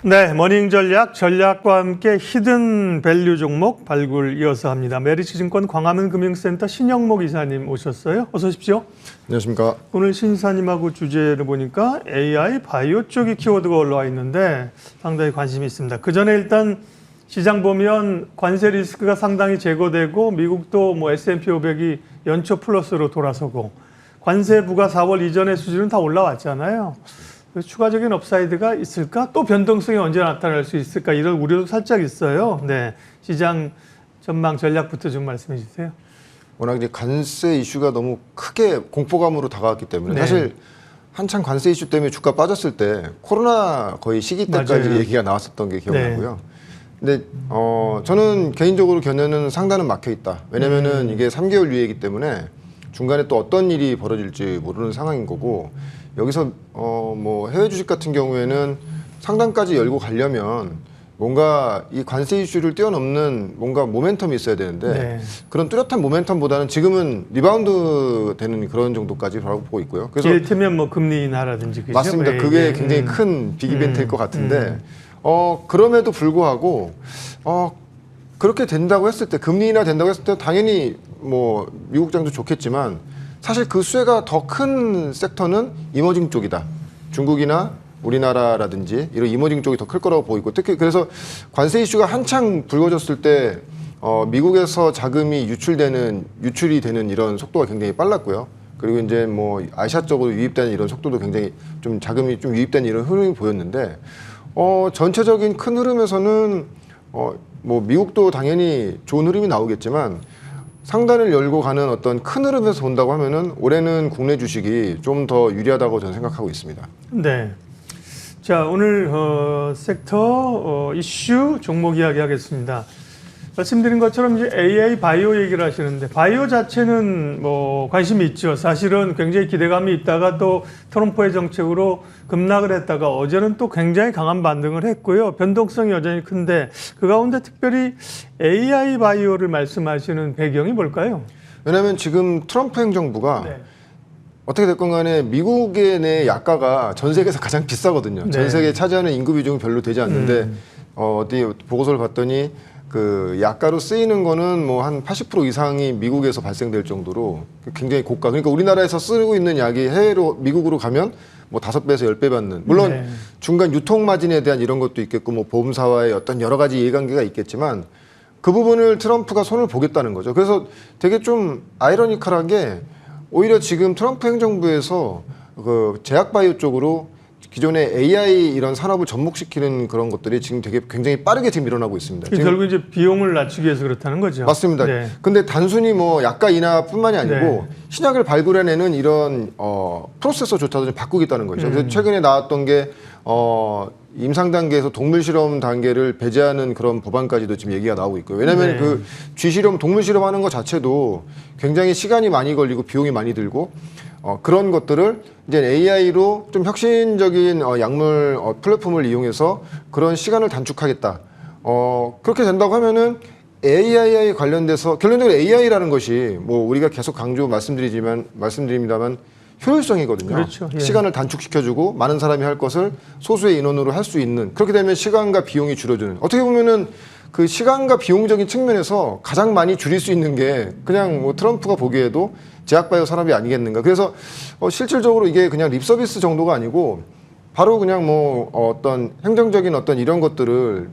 네, 머닝 전략과 함께 히든 밸류 종목 발굴 이어서 합니다. 메리츠증권 광화문금융센터 신영목 이사님 오셨어요. 어서 오십시오. 안녕하십니까. 오늘 신 이사님하고 주제를 보니까 AI 바이오 쪽이 키워드가 올라와 있는데 상당히 관심이 있습니다. 그 전에 일단 시장 보면 관세 리스크가 상당히 제거되고 미국도 뭐 S&P 500이 연초 플러스로 돌아서고 관세 부과 4월 이전의 수준은 다 올라왔잖아요. 그래서 추가적인 업사이드가 있을까? 또 변동성이 언제 나타날 수 있을까? 이런 우려도 살짝 있어요. 네, 시장 전망 전략부터 좀 말씀해 주세요. 워낙 이제 관세 이슈가 너무 크게 공포감으로 다가왔기 때문에 네. 사실 한창 관세 이슈 때문에 주가 빠졌을 때 코로나 거의 시기 때까지 맞아요. 얘기가 나왔었던 게 기억나고요. 근데 저는 개인적으로 견해는 상단은 막혀 있다. 왜냐면은 이게 3개월 유예이기 때문에 중간에 또 어떤 일이 벌어질지 모르는 상황인 거고, 여기서 뭐 해외 주식 같은 경우에는 상단까지 열고 가려면 뭔가 이 관세 이슈를 뛰어넘는 뭔가 모멘텀이 있어야 되는데 네. 그런 뚜렷한 모멘텀보다는 지금은 리바운드 되는 그런 정도까지 보고 있고요. 그래서 이를테면 뭐 금리 인하라든지 그죠? 맞습니다. 네, 그게 네. 굉장히 큰 빅이벤트일 것 같은데 그럼에도 불구하고 그렇게 된다고 했을 때, 금리 인하 된다고 했을 때 당연히 뭐 미국 장도 좋겠지만 사실 그 수혜가 더 큰 섹터는 이머징 쪽이다. 중국이나 우리나라라든지 이런 이머징 쪽이 더 클 거라고 보이고, 특히 그래서 관세 이슈가 한창 불거졌을 때 미국에서 자금이 유출이 되는 이런 속도가 굉장히 빨랐고요. 그리고 이제 뭐 아시아 쪽으로 유입되는 이런 속도도 굉장히 좀 자금이 좀 유입되는 이런 흐름이 보였는데 전체적인 큰 흐름에서는 뭐 미국도 당연히 좋은 흐름이 나오겠지만 상단을 열고 가는 어떤 큰 흐름에서 본다고 하면은 올해는 국내 주식이 좀 더 유리하다고 저는 생각하고 있습니다. 네. 자, 오늘 섹터 이슈 종목 이야기 하겠습니다. 말씀드린 것처럼 이제 AI 바이오 얘기를 하시는데 바이오 자체는 뭐 관심이 있죠. 사실은 굉장히 기대감이 있다가 또 트럼프의 정책으로 급락을 했다가 어제는 또 굉장히 강한 반등을 했고요. 변동성이 여전히 큰데 그 가운데 특별히 AI 바이오를 말씀하시는 배경이 뭘까요? 왜냐하면 지금 트럼프 행정부가 네. 어떻게 됐건 간에 미국의 내 약가가 전 세계에서 가장 비싸거든요. 네. 전 세계에 차지하는 인구 비중이 별로 되지 않는데 어디 보고서를 봤더니 그 약가로 쓰이는 거는 뭐 한 80% 이상이 미국에서 발생될 정도로 굉장히 고가. 그러니까 우리나라에서 쓰고 있는 약이 해외로 미국으로 가면 뭐 5배에서 10배 받는. 물론 네. 중간 유통 마진에 대한 이런 것도 있겠고 뭐 보험사와의 어떤 여러 가지 이해관계가 있겠지만 그 부분을 트럼프가 손을 보겠다는 거죠. 그래서 되게 좀 아이러니컬하게 오히려 지금 트럼프 행정부에서 그 제약 바이오 쪽으로 기존의 AI 이런 산업을 접목시키는 그런 것들이 지금 되게 굉장히 빠르게 지금 일어나고 있습니다. 지금 결국 이제 비용을 낮추기 위해서 그렇다는 거죠. 맞습니다. 네. 근데 단순히 뭐 약가 인하뿐만이 아니고 네. 신약을 발굴해내는 이런 프로세서조차도 좀 바꾸겠다는 거죠. 그래서 최근에 나왔던 게 임상 단계에서 동물 실험 단계를 배제하는 그런 법안까지도 지금 얘기가 나오고 있고요. 왜냐하면 네. 그 쥐실험, 동물 실험하는 것 자체도 굉장히 시간이 많이 걸리고 비용이 많이 들고 그런 것들을 이제 AI로 좀 혁신적인 약물 플랫폼을 이용해서 그런 시간을 단축하겠다. 그렇게 된다고 하면은 AI 관련돼서 결론적으로 AI라는 것이 뭐 우리가 계속 말씀드립니다만 효율성이거든요. 그렇죠. 예. 시간을 단축시켜주고 많은 사람이 할 것을 소수의 인원으로 할 수 있는, 그렇게 되면 시간과 비용이 줄어드는, 어떻게 보면은 그 시간과 비용적인 측면에서 가장 많이 줄일 수 있는 게 그냥 뭐 트럼프가 보기에도 제약바이오 산업이 아니겠는가. 그래서 실질적으로 이게 그냥 립서비스 정도가 아니고 바로 그냥 뭐 어떤 행정적인 어떤 이런 것들을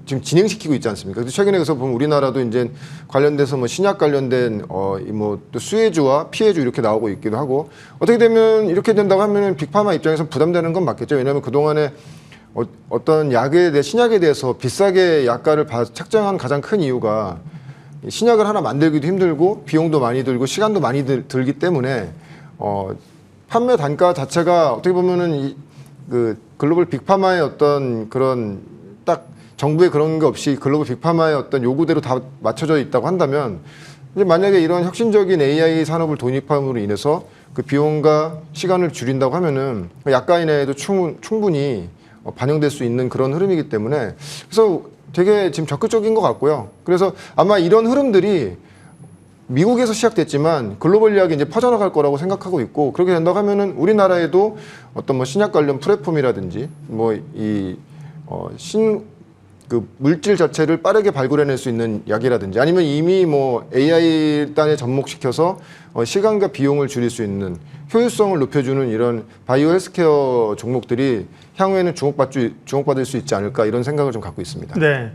지금 진행시키고 있지 않습니까? 그래서 최근에 그래서 보면 우리나라도 이제 관련돼서 뭐 신약 관련된 뭐 또 수혜주와 피해주 이렇게 나오고 있기도 하고, 어떻게 되면 이렇게 된다고 하면은 빅파마 입장에서 부담되는 건 맞겠죠. 왜냐하면 그 동안에 어떤 약에 대해 신약에 대해서 비싸게 약가를 책정한 가장 큰 이유가 신약을 하나 만들기도 힘들고 비용도 많이 들고 시간도 많이 들기 때문에 판매 단가 자체가 어떻게 보면은 그 글로벌 빅파마의 어떤 그런 딱 정부의 그런 게 없이 글로벌 빅파마의 어떤 요구대로 다 맞춰져 있다고 한다면, 이제 만약에 이런 혁신적인 AI 산업을 도입함으로 인해서 그 비용과 시간을 줄인다고 하면은 약가 인하에도 충분히 반영될 수 있는 그런 흐름이기 때문에, 그래서 되게 지금 적극적인 것 같고요. 그래서 아마 이런 흐름들이 미국에서 시작됐지만 글로벌리하게 이제 퍼져나갈 거라고 생각하고 있고 그렇게 된다고 하면은 우리나라에도 어떤 뭐 신약 관련 플랫폼이라든지 그 물질 자체를 빠르게 발굴해낼 수 있는 약이라든지 아니면 이미 뭐 AI 단에 접목시켜서 시간과 비용을 줄일 수 있는 효율성을 높여주는 이런 바이오 헬스케어 종목들이 향후에는 주목받을 수 있지 않을까 이런 생각을 좀 갖고 있습니다. 네.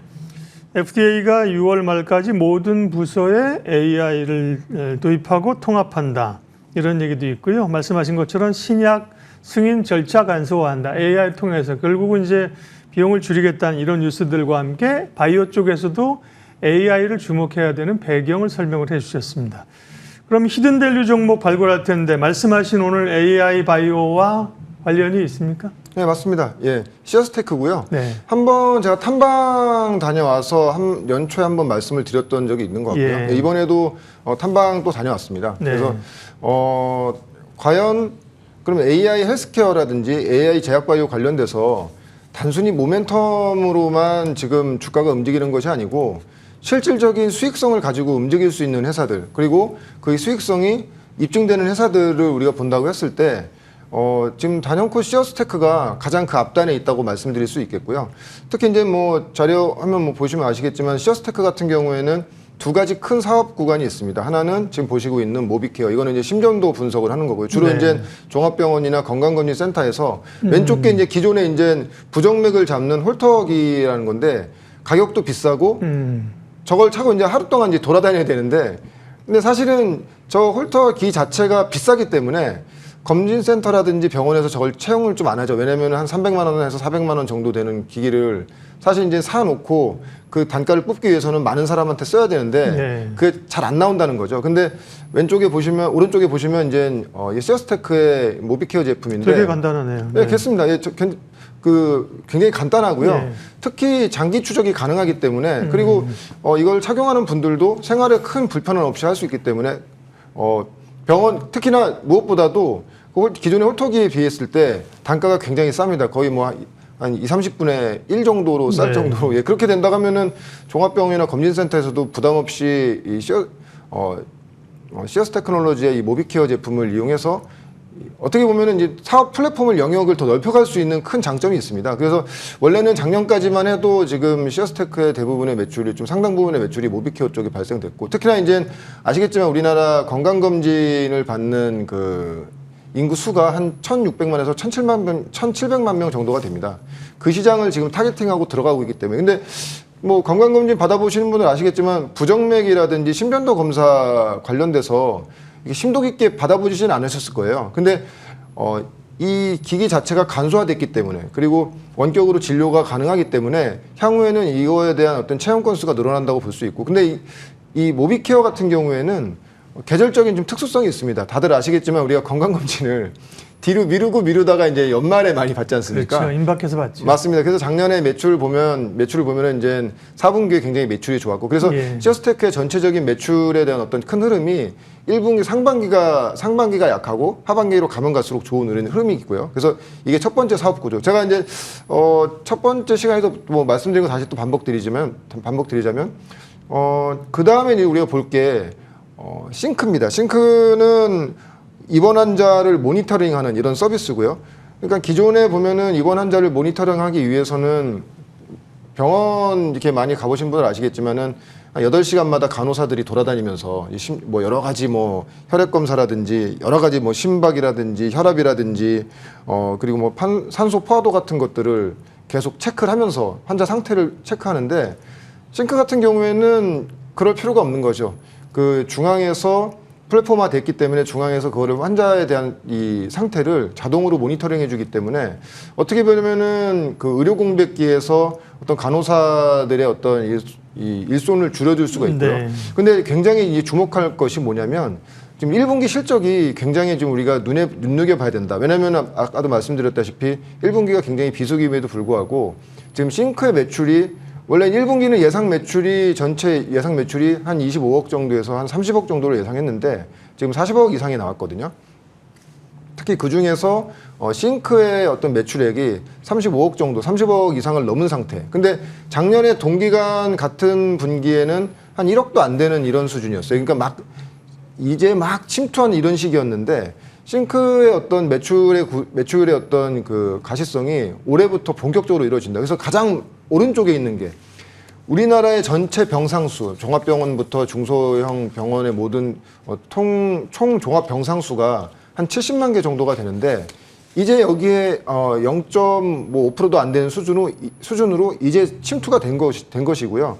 FDA가 6월 말까지 모든 부서에 AI를 도입하고 통합한다. 이런 얘기도 있고요. 말씀하신 것처럼 신약 승인 절차 간소화한다. AI를 통해서 결국은 이제 비용을 줄이겠다는 이런 뉴스들과 함께 바이오 쪽에서도 AI를 주목해야 되는 배경을 설명을 해주셨습니다. 그럼 히든밸류 종목 발굴할 텐데 말씀하신 오늘 AI 바이오와 관련이 있습니까? 네, 맞습니다. 예, 시어스테크고요. 네. 한번 제가 탐방 다녀와서 연초에 한번 말씀을 드렸던 적이 있는 것 같고요. 예. 네, 이번에도 탐방 또 다녀왔습니다. 네. 그래서 과연 그러면 AI 헬스케어라든지 AI 제약바이오 관련돼서 단순히 모멘텀으로만 지금 주가가 움직이는 것이 아니고 실질적인 수익성을 가지고 움직일 수 있는 회사들 그리고 그 수익성이 입증되는 회사들을 우리가 본다고 했을 때 지금 단연코 시어스테크가 가장 그 앞단에 있다고 말씀드릴 수 있겠고요. 특히 이제 뭐 자료 화면 뭐 보시면 아시겠지만 시어스테크 같은 경우에는 두 가지 큰 사업 구간이 있습니다. 하나는 지금 보시고 있는 모비케어. 이거는 이제 심전도 분석을 하는 거고요. 주로 네. 이제 종합병원이나 건강검진센터에서 왼쪽 게 이제 기존에 이제 부정맥을 잡는 홀터기라는 건데 가격도 비싸고 저걸 차고 이제 하루 동안 이제 돌아다녀야 되는데 근데 사실은 저 홀터기 자체가 비싸기 때문에 검진센터라든지 병원에서 저걸 채용을 좀 안 하죠. 왜냐면 한 300만 원에서 400만 원 정도 되는 기기를 사실 이제 사놓고 그 단가를 뽑기 위해서는 많은 사람한테 써야 되는데 네. 그게 그게 잘 안 나온다는 거죠. 근데 오른쪽에 보시면 이제 시어스테크의 모비케어 제품인데 되게 간단하네요. 네, 그렇습니다. 예, 굉장히 간단하고요. 네. 특히 장기 추적이 가능하기 때문에 그리고 이걸 착용하는 분들도 생활에 큰 불편은 없이 할 수 있기 때문에 병원 특히나 무엇보다도 기존의 홀터기에 비했을 때 단가가 굉장히 쌉니다. 거의 뭐 한 20-30분의 1 정도로 쌀 네. 정도로 예, 그렇게 된다고 하면은 종합병원이나 검진센터에서도 부담 없이 이 시어스 테크놀로지의 이 모비케어 제품을 이용해서 어떻게 보면은 이제 사업 플랫폼을 영역을 더 넓혀갈 수 있는 큰 장점이 있습니다. 그래서 원래는 작년까지만 해도 지금 시어스테크의 대부분의 매출이 좀 상당 부분의 매출이 모비케어 쪽에 발생됐고 특히나 이제 아시겠지만 우리나라 건강검진을 받는 그 인구 수가 한 1,600만에서 1,700만 명 정도가 됩니다. 그 시장을 지금 타겟팅하고 들어가고 있기 때문에 근데 뭐 건강검진 받아보시는 분들 아시겠지만 부정맥이라든지 심전도 검사 관련돼서 이게 심도 깊게 받아보시진 않으셨을 거예요. 근데 이 기기 자체가 간소화됐기 때문에 그리고 원격으로 진료가 가능하기 때문에 향후에는 이거에 대한 어떤 체험 건수가 늘어난다고 볼 수 있고 근데 이 모비케어 같은 경우에는 계절적인 좀 특수성이 있습니다. 다들 아시겠지만 우리가 건강검진을 뒤로 미루다가 이제 연말에 많이 받지 않습니까? 그렇죠. 임박해서 받죠. 맞습니다. 그래서 작년에 매출을 보면은 이제 4분기에 굉장히 매출이 좋았고 그래서 예. 시어스테크의 전체적인 매출에 대한 어떤 큰 흐름이 1분기 상반기가 약하고 하반기로 가면 갈수록 좋은 흐름이 있고요. 그래서 이게 첫 번째 사업 구조. 제가 이제 첫 번째 시간에도 뭐 말씀드린 거 다시 또 반복드리자면 그 다음에 우리가 볼 게 싱크입니다. 싱크는 입원 환자를 모니터링하는 이런 서비스고요. 그러니까 기존에 보면은 입원 환자를 모니터링하기 위해서는 병원 이렇게 많이 가보신 분들 아시겠지만은 한 8시간마다 간호사들이 돌아다니면서 뭐 여러 가지 뭐 혈액 검사라든지 여러 가지 뭐 심박이라든지 혈압이라든지 그리고 뭐 산소 포화도 같은 것들을 계속 체크를 하면서 환자 상태를 체크하는데 싱크 같은 경우에는 그럴 필요가 없는 거죠. 그 중앙에서 플랫폼화 됐기 때문에 중앙에서 그거를 환자에 대한 이 상태를 자동으로 모니터링 해주기 때문에 어떻게 보면은 그 의료 공백기에서 어떤 간호사들의 어떤 이 일손을 줄여줄 수가 있고요. 네. 근데 굉장히 주목할 것이 뭐냐면 지금 1분기 실적이 굉장히 좀 우리가 눈여겨봐야 된다. 왜냐하면 아까도 말씀드렸다시피 1분기가 굉장히 비수기임에도 불구하고 지금 싱크의 매출이 원래 1분기는 전체 예상 매출이 한 25억 정도에서 한 30억 정도를 예상했는데 지금 40억 이상이 나왔거든요. 특히 그 중에서 싱크의 어떤 매출액이 35억 정도, 30억 이상을 넘은 상태. 근데 작년에 동기간 같은 분기에는 한 1억도 안 되는 이런 수준이었어요. 그러니까 이제 막 침투한 이런 시기였는데 싱크의 어떤 매출의 어떤 그 가시성이 올해부터 본격적으로 이루어진다. 그래서 가장 오른쪽에 있는 게 우리나라의 전체 병상수, 종합병원부터 중소형 병원의 모든 총 종합 병상수가 한 70만 개 정도가 되는데 이제 여기에 0.5%도 안 되는 수준으로 이제 침투가 된 것이고요.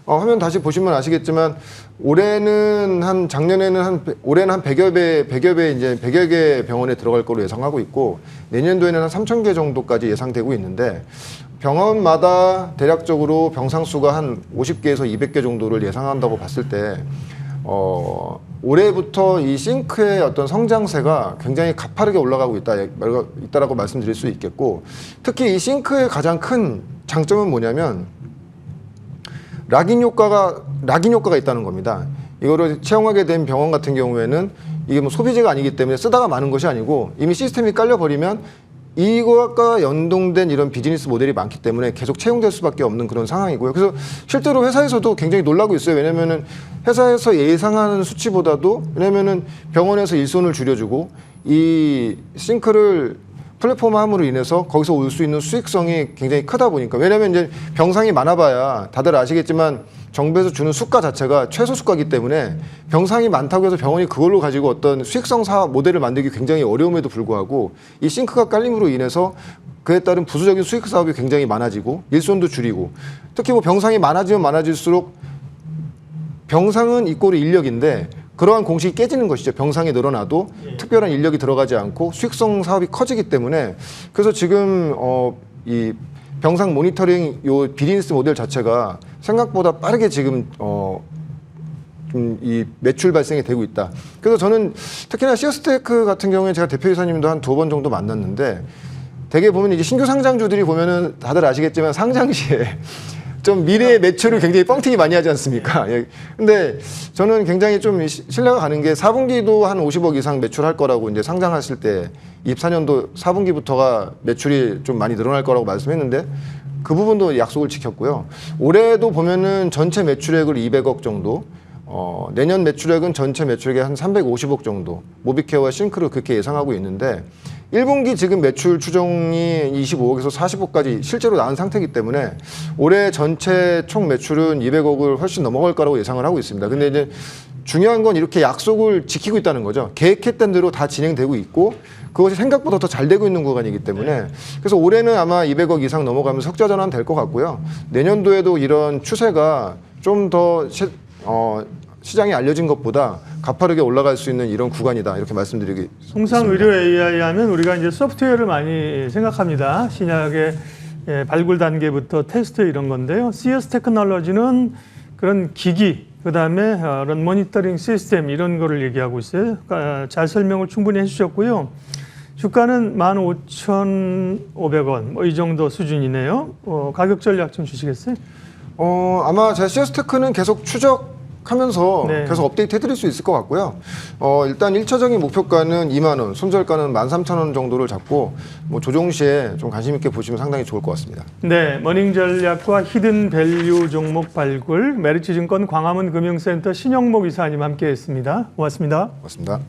화면 다시 보시면 아시겠지만 올해는 한 100여 개 병원에 들어갈 거로 예상하고 있고 내년도에는 한 3,000개 정도까지 예상되고 있는데 병원마다 대략적으로 병상수가 한 50개에서 200개 정도를 예상한다고 봤을 때 올해부터 이 싱크의 어떤 성장세가 굉장히 가파르게 올라가고 있다라고 말씀드릴 수 있겠고 특히 이 싱크의 가장 큰 장점은 뭐냐면 락인 효과가 있다는 겁니다. 이거를 채용하게 된 병원 같은 경우에는 이게 뭐 소비재가 아니기 때문에 쓰다가 마는 것이 아니고 이미 시스템이 깔려버리면 이것과 연동된 이런 비즈니스 모델이 많기 때문에 계속 채용될 수밖에 없는 그런 상황이고요. 그래서 실제로 회사에서도 굉장히 놀라고 있어요. 왜냐면은 회사에서 예상하는 수치보다도 왜냐면은 병원에서 일손을 줄여주고 이 싱크를 플랫폼화함으로 인해서 거기서 올 수 있는 수익성이 굉장히 크다 보니까 왜냐면 이제 병상이 많아봐야 다들 아시겠지만 정부에서 주는 수가 자체가 최소 수가이기 때문에 병상이 많다고 해서 병원이 그걸로 가지고 어떤 수익성 사업 모델을 만들기 굉장히 어려움에도 불구하고 이 싱크가 깔림으로 인해서 그에 따른 부수적인 수익 사업이 굉장히 많아지고 일손도 줄이고 특히 뭐 병상이 많아지면 많아질수록 병상은 이꼴이 인력인데 그러한 공식이 깨지는 것이죠. 병상이 늘어나도 특별한 인력이 들어가지 않고 수익성 사업이 커지기 때문에 그래서 지금 이 병상 모니터링 요 비즈니스 모델 자체가 생각보다 빠르게 지금 좀 이 매출 발생이 되고 있다. 그래서 저는 특히나 시어스테크 같은 경우에 제가 대표이사님도 한 2번 정도 만났는데 대개 보면 이제 신규 상장주들이 보면은 다들 아시겠지만 상장 시에 좀 미래의 매출을 굉장히 뻥튀기 많이 하지 않습니까? 예. 근데 저는 굉장히 좀 신뢰가 가는 게 4분기도 한 50억 이상 매출할 거라고 이제 상장하실 때 24년도 4분기부터가 매출이 좀 많이 늘어날 거라고 말씀했는데 그 부분도 약속을 지켰고요. 올해도 보면은 전체 매출액을 200억 정도, 내년 매출액은 전체 매출액의 한 350억 정도, 모비케어와 싱크를 그렇게 예상하고 있는데 1분기 지금 매출 추정이 25억에서 40억까지 실제로 나온 상태이기 때문에 올해 전체 총 매출은 200억을 훨씬 넘어갈 거라고 예상을 하고 있습니다. 근데 이제 중요한 건 이렇게 약속을 지키고 있다는 거죠. 계획했던 대로 다 진행되고 있고 그것이 생각보다 더 잘 되고 있는 구간이기 때문에 그래서 올해는 아마 200억 이상 넘어가면서 흑자 전환 될 것 같고요. 내년도에도 이런 추세가 좀 더 시장에 알려진 것보다 가파르게 올라갈 수 있는 이런 구간이다 이렇게 말씀드리기. 통상 의료 AI 하면 우리가 이제 소프트웨어를 많이 생각합니다. 신약의 발굴 단계부터 테스트 이런 건데요. CS 테크놀로지는 그런 기기, 그다음에 그런 모니터링 시스템 이런 거를 얘기하고 있어요. 그러니까 잘 설명을 충분히 해주셨고요. 주가는 15,500원 뭐 이 정도 수준이네요. 가격 전략 좀 주시겠어요? 아마 제가 시어스테크는 계속 추적하면서 네. 계속 업데이트 해드릴 수 있을 것 같고요. 일단 1차적인 목표가는 2만 원, 손절가는 13,000원 정도를 잡고 뭐 조정 시에 좀 관심 있게 보시면 상당히 좋을 것 같습니다. 네, 머닝 전략과 히든 밸류 종목 발굴 메리츠증권 광화문 금융센터 신영목 이사님 함께했습니다. 고맙습니다. 고맙습니다.